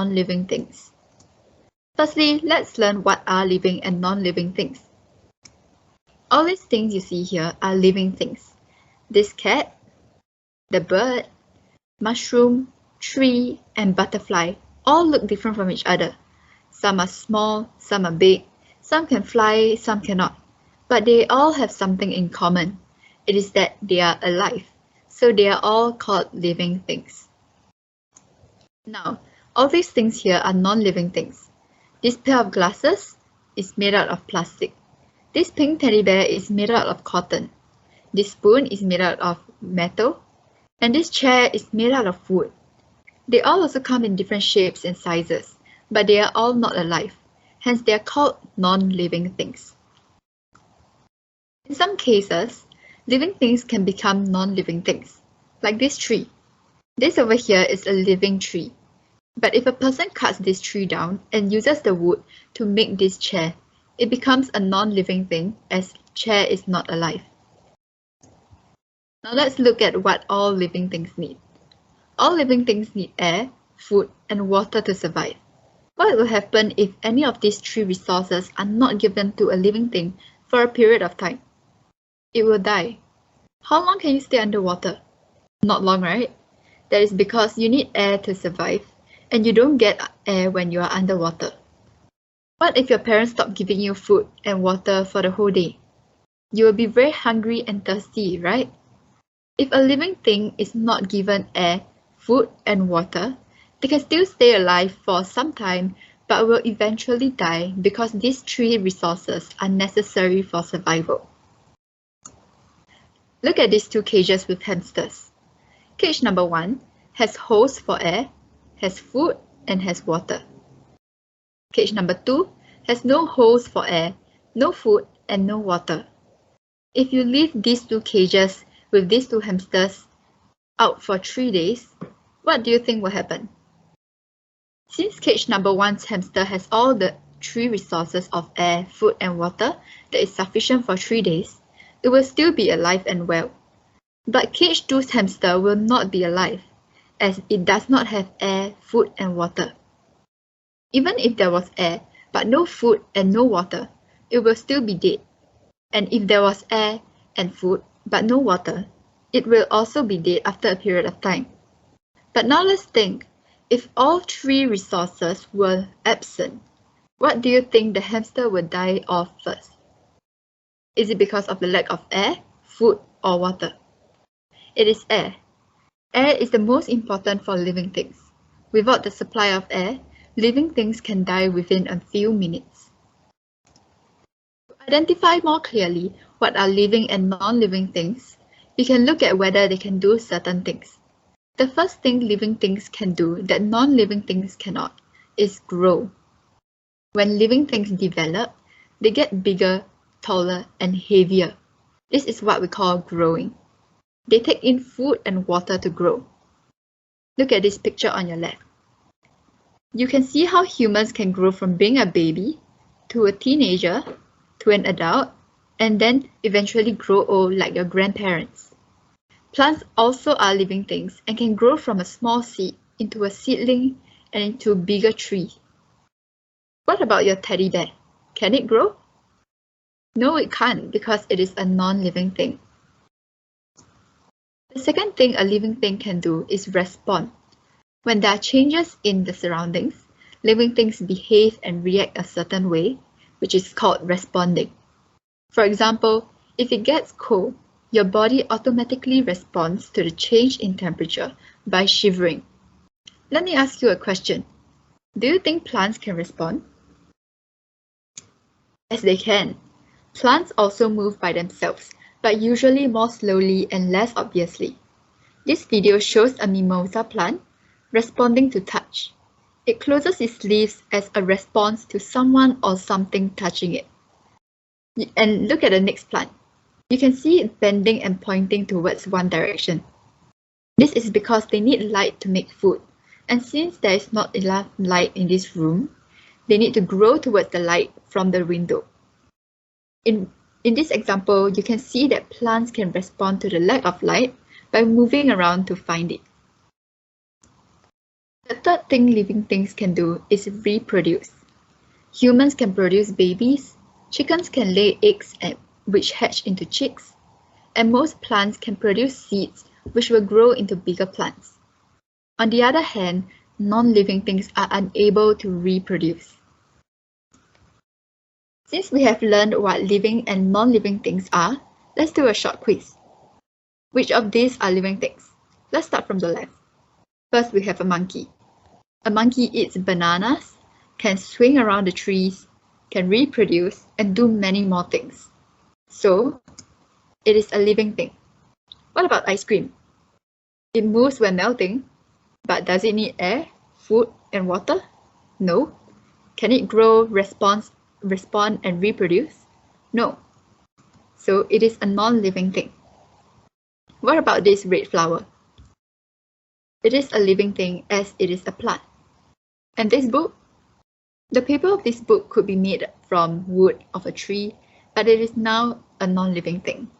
non-living things. Firstly, let's learn what are living and non-living things. All these things you see here are living things. This cat, the bird, mushroom, tree, and butterfly all look different from each other. Some are small, some are big, some can fly, some cannot. But they all have something in common. It is that they are alive. So they are all called living things. Now, all these things here are non-living things. This pair of glasses is made out of plastic. This pink teddy bear is made out of cotton. This spoon is made out of metal. And this chair is made out of wood. They all also come in different shapes and sizes, but they are all not alive. Hence, they are called non-living things. In some cases, living things can become non-living things, like this tree. This over here is a living tree. But if a person cuts this tree down and uses the wood to make this chair, it becomes a non-living thing as chair is not alive. Now let's look at what all living things need. All living things need air, food, and water to survive. What will happen if any of these three resources are not given to a living thing for a period of time? It will die. How long can you stay underwater? Not long, right? That is because you need air to survive, and you don't get air when you are underwater. What if your parents stop giving you food and water for the whole day? You will be very hungry and thirsty, right? If a living thing is not given air, food, and water, they can still stay alive for some time but will eventually die because these three resources are necessary for survival. Look at these two cages with hamsters. Cage number 1 has holes for air, has food, and has water. Cage number 2 has no holes for air, no food, and no water. If you leave these two cages with these two hamsters out for 3 days, what do you think will happen? Since cage number 1's hamster has all the three resources of air, food, and water that is sufficient for 3 days, it will still be alive and well. But cage 2's hamster will not be alive, as it does not have air, food, and water. Even if there was air, but no food and no water, it will still be dead. And if there was air and food, but no water, it will also be dead after a period of time. But now let's think, if all three resources were absent, what do you think the hamster would die of first? Is it because of the lack of air, food, or water? It is air. Air is the most important for living things. Without the supply of air, living things can die within a few minutes. To identify more clearly what are living and non-living things, we can look at whether they can do certain things. The first thing living things can do that non-living things cannot is grow. When living things develop, they get bigger, taller, and heavier. This is what we call growing. They take in food and water to grow. Look at this picture on your left. You can see how humans can grow from being a baby to a teenager to an adult and then eventually grow old like your grandparents. Plants also are living things and can grow from a small seed into a seedling and into a bigger tree. What about your teddy bear? Can it grow? No, it can't because it is a non-living thing. The second thing a living thing can do is respond. When there are changes in the surroundings, living things behave and react a certain way, which is called responding. For example, if it gets cold, your body automatically responds to the change in temperature by shivering. Let me ask you a question. Do you think plants can respond? Yes, they can. Plants also move by themselves, but usually more slowly and less obviously. This video shows a mimosa plant responding to touch. It closes its leaves as a response to someone or something touching it. And look at the next plant. You can see it bending and pointing towards one direction. This is because they need light to make food, and since there is not enough light in this room, they need to grow towards the light from the window. In this example, you can see that plants can respond to the lack of light by moving around to find it. The third thing living things can do is reproduce. Humans can produce babies, chickens can lay eggs which hatch into chicks, and most plants can produce seeds which will grow into bigger plants. On the other hand, non-living things are unable to reproduce. Since we have learned what living and non-living things are, let's do a short quiz. Which of these are living things? Let's start from the left. First, we have a monkey. A monkey eats bananas, can swing around the trees, can reproduce, and do many more things. So, it is a living thing. What about ice cream? It moves when melting, but does it need air, food, and water? No. Can it grow, respond, and reproduce? No. So, it is a non-living thing. What about this red flower? It is a living thing as it is a plant. And this book? The paper of this book could be made from wood of a tree, but it is now a non-living thing.